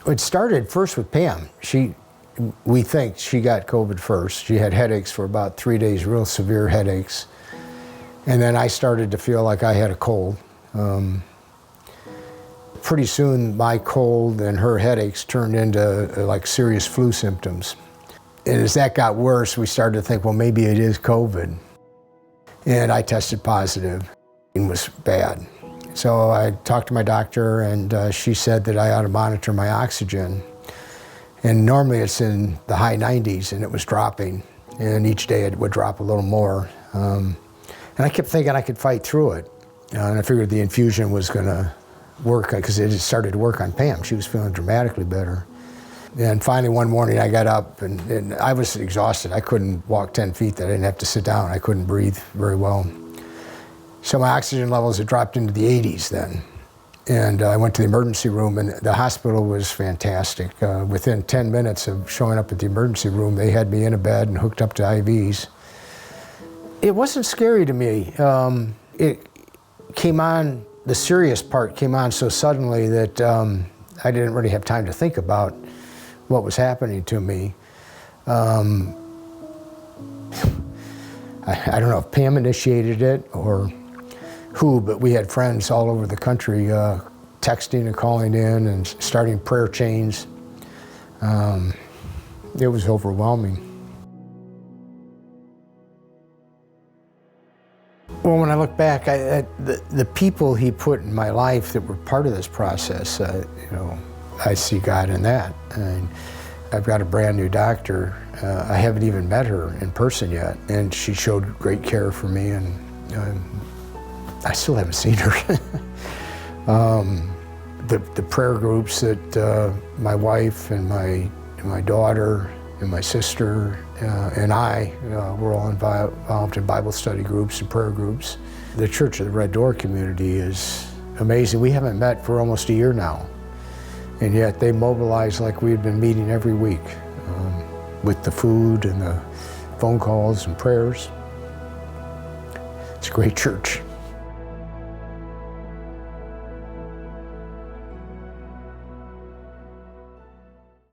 It started first with Pam. We think she got COVID first. She had headaches for about 3 days, real severe headaches. And then I started to feel like I had a cold. Pretty soon my cold and her headaches turned into like serious flu symptoms. And as that got worse, we started to think, well, maybe it is COVID. And I tested positive. It was bad. So I talked to my doctor, and she said that I ought to monitor my oxygen. And normally it's in the high 90s, and it was dropping. And each day it would drop a little more. And I kept thinking I could fight through it. And I figured the infusion was going to work, because it had started to work on Pam. She was feeling dramatically better. And finally one morning I got up, and I was exhausted. I couldn't walk 10 feet. I didn't have to sit down. I couldn't breathe very well. So my oxygen levels had dropped into the 80s then. And I went to the emergency room, and the hospital was fantastic. Within 10 minutes of showing up at the emergency room, they had me in a bed and hooked up to IVs. It wasn't scary to me. It came on, the serious part came on so suddenly that I didn't really have time to think about what was happening to me. I don't know if Pam initiated it or who, but we had friends all over the country texting and calling in and starting prayer chains. It was overwhelming. Well, when I look back, the people he put in my life that were part of this process, I see God in that. And I've got a brand new doctor. I haven't even met her in person yet, and she showed great care for me, and I still haven't seen her. The prayer groups that my wife and my daughter and my sister and I were all involved in Bible study groups and prayer groups. The Church of the Red Door community is amazing. We haven't met for almost a year now, and yet they mobilize like we've been meeting every week with the food and the phone calls and prayers. It's a great church.